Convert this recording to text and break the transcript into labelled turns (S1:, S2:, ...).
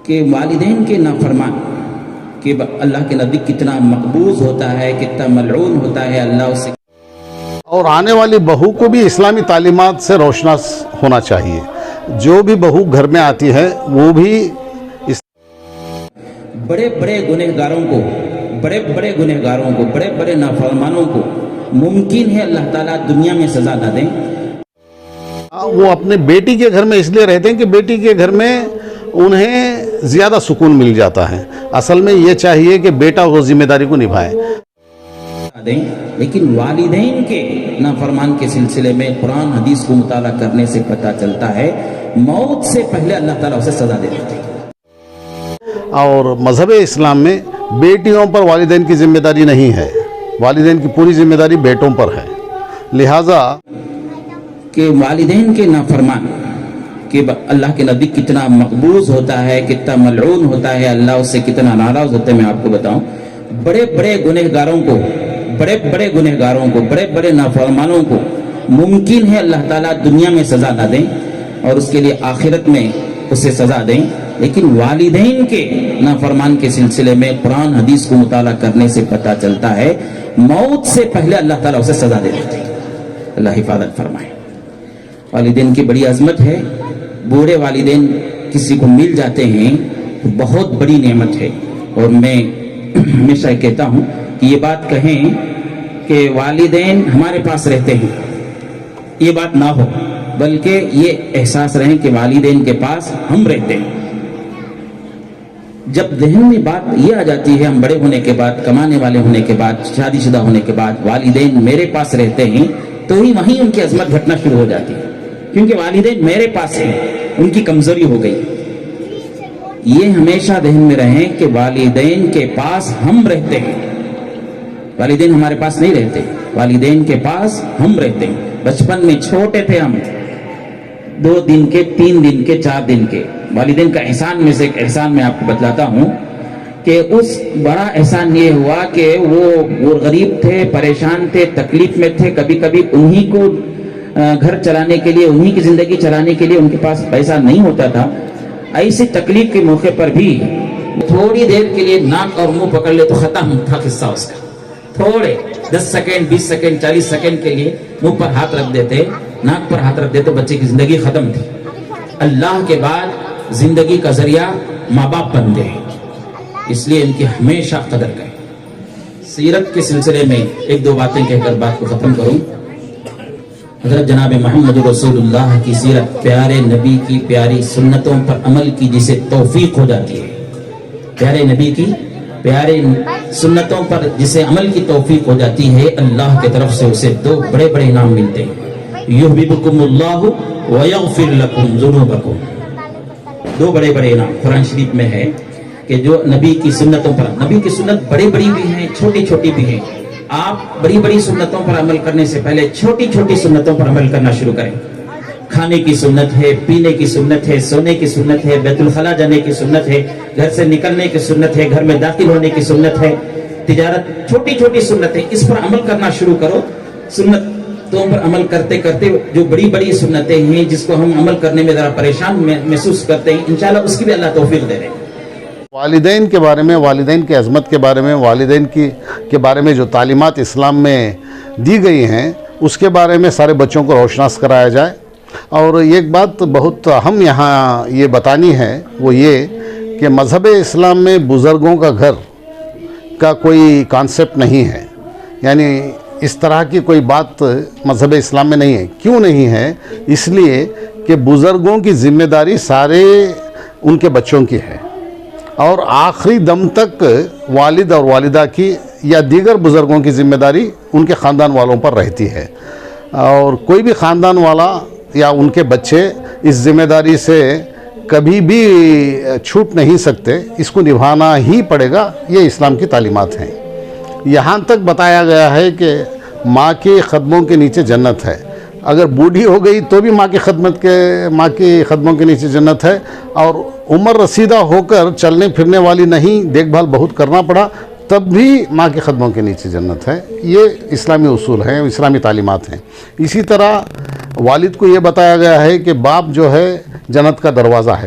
S1: کہ والدین کے نافرمان کہ اللہ کے نزدیک کتنا مقبوض ہوتا ہے، کتنا ملعون ہوتا ہے، اللہ اسے.
S2: اور آنے والی بہو کو بھی اسلامی تعلیمات سے روشناس ہونا چاہیے. جو بھی بہو گھر میں آتی ہے وہ بھی
S1: بڑے بڑے گنہگاروں کو، بڑے بڑے نافرمانوں کو ممکن ہے اللہ تعالیٰ دنیا میں سزا نہ دیں.
S2: وہ اپنے بیٹی کے گھر میں اس لیے رہتے ہیں کہ بیٹی کے گھر میں انہیں زیادہ سکون مل جاتا ہے. اصل میں یہ چاہیے کہ بیٹا وہ ذمہ داری کو نبھائے.
S1: لیکن والدین کے نافرمان کے سلسلے میں قرآن حدیث کو مطالعہ کرنے سے پتہ چلتا ہے موت سے پہلے اللہ تعالیٰ اسے سزا دے دیتے ہیں.
S2: اور مذہب اسلام میں بیٹیوں پر والدین کی ذمہ داری نہیں ہے، والدین کی پوری ذمہ داری بیٹوں پر ہے. لہٰذا
S1: کہ والدین کے نافرمان کہ اللہ کے نزدیک کتنا مقبوض ہوتا ہے، کتنا ملعون ہوتا ہے، اللہ اس سے کتنا ناراض ہوتا ہے. میں آپ کو بتاؤں، بڑے بڑے گنہگاروں کو، بڑے بڑے نافرمانوں کو ممکن ہے اللہ تعالیٰ دنیا میں سزا نہ دیں اور اس کے لیے آخرت میں اسے سزا دیں. لیکن والدین کے نافرمان کے سلسلے میں قرآن حدیث کو مطالعہ کرنے سے پتہ چلتا ہے موت سے پہلے اللہ تعالیٰ اسے سزا دے دیتے ہیں. اللہ حفاظت فرمائے. والدین کی بڑی عظمت ہے. بوڑھے والدین کسی کو مل جاتے ہیں تو بہت بڑی نعمت ہے. اور میں ہمیشہ کہتا ہوں کہ یہ بات کہیں کہ والدین ہمارے پاس رہتے ہیں، یہ بات نہ ہو، بلکہ یہ احساس رہے کہ والدین کے پاس ہم رہتے ہیں. جب ذہن میں بات یہ آ جاتی ہے ہم بڑے ہونے کے بعد، کمانے والے ہونے کے بعد، شادی شدہ ہونے کے بعد والدین میرے پاس رہتے ہیں، تو ہی وہیں ان کی عظمت گھٹنا شروع ہو جاتی ہے. کیونکہ والدین میرے پاس ہیں، ان کی کمزوری ہو گئی. یہ ہمیشہ ذہن میں رہیں کہ والدین کے پاس ہم رہتے ہیں، والدین ہمارے پاس نہیں رہتے، والدین کے پاس ہم رہتے ہیں. بچپن میں چھوٹے تھے ہم، 2 دن کے، 3 دن کے، 4 دن کے. والدین کا احسان میں سے ایک احسان میں آپ کو بتلاتا ہوں کہ اس بڑا احسان یہ ہوا کہ وہ غریب تھے، پریشان تھے، تکلیف میں تھے. کبھی کبھی انہی کو گھر چلانے کے لیے، انہی کی زندگی چلانے کے لیے ان کے پاس پیسہ نہیں ہوتا تھا. ایسی تکلیف کے موقع پر بھی تھوڑی دیر کے لیے ناک اور منہ پکڑ لے تو ختم تھا قصہ اس کا. تھوڑے 10 سیکنڈ، 20 سیکنڈ، 40 سیکنڈ کے لیے منہ پر ہاتھ رکھ دیتے، ناک پر ہاتھ رکھ دیتے، بچے کی زندگی ختم تھی. اللہ کے بعد زندگی کا ذریعہ ماں باپ بنتے ہیں، اس لیے ان کی ہمیشہ قدر کریں. سیرت کے سلسلے میں 1-2 باتیں کہہ کر بات کو ختم کروں. حضرت جناب محمد رسول اللہ کی سیرت، پیارے نبی کی پیاری سنتوں پر عمل کی جسے توفیق ہو جاتی ہے، پیارے نبی کی پیارے سنتوں پر جسے عمل کی توفیق ہو جاتی ہے، اللہ کی طرف سے اسے 2 بڑے بڑے انعام ملتے ہیں. یحببکم اللہ ویغفر لکم ذنوبکم. 2 بڑے بڑے انعام قرآن شریف میں ہے کہ جو نبی کی سنتوں پر، نبی کی سنت بڑی بڑی بھی ہیں، چھوٹی چھوٹی بھی ہیں. آپ بڑی بڑی سنتوں پر عمل کرنے سے پہلے چھوٹی چھوٹی سنتوں پر عمل کرنا شروع کریں. کھانے کی سنت ہے، پینے کی سنت ہے، سونے کی سنت ہے، بیت الخلاء جانے کی سنت ہے، گھر سے نکلنے کی سنت ہے، گھر میں داخل ہونے کی سنت ہے، تجارت، چھوٹی چھوٹی سنت ہے. اس پر عمل کرنا شروع کرو. سنتوں پر عمل کرتے کرتے جو بڑی بڑی سنتیں ہیں جس کو ہم عمل کرنے میں ذرا پریشان محسوس کرتے ہیں، انشاءاللہ اس کی بھی اللہ توفیق دے رہے ہیں.
S2: والدین کے بارے میں، والدین کی عظمت کے بارے میں، والدین کے بارے میں جو تعلیمات اسلام میں دی گئی ہیں اس کے بارے میں سارے بچوں کو روشناس کرایا جائے. اور ایک بات بہت اہم یہاں یہ بتانی ہے، وہ یہ کہ مذہب اسلام میں بزرگوں کا گھر کا کوئی کانسیپٹ نہیں ہے. یعنی اس طرح کی کوئی بات مذہب اسلام میں نہیں ہے. کیوں نہیں ہے؟ اس لیے کہ بزرگوں کی ذمہ داری سارے ان کے بچوں کی ہے، اور آخری دم تک والد اور والدہ کی یا دیگر بزرگوں کی ذمہ داری ان کے خاندان والوں پر رہتی ہے. اور کوئی بھی خاندان والا یا ان کے بچے اس ذمہ داری سے کبھی بھی چھوٹ نہیں سکتے، اس کو نبھانا ہی پڑے گا. یہ اسلام کی تعلیمات ہیں. یہاں تک بتایا گیا ہے کہ ماں کے قدموں کے نیچے جنت ہے. اگر بوڑھی ہو گئی تو بھی ماں کی قدموں کے نیچے جنت ہے. اور عمر رسیدہ ہو کر چلنے پھرنے والی نہیں، دیکھ بھال بہت کرنا پڑا، تب بھی ماں کے قدموں کے نیچے جنت ہے. یہ اسلامی اصول ہیں، اسلامی تعلیمات ہیں. اسی طرح والد کو یہ بتایا گیا ہے کہ باپ جو ہے جنت کا دروازہ ہے.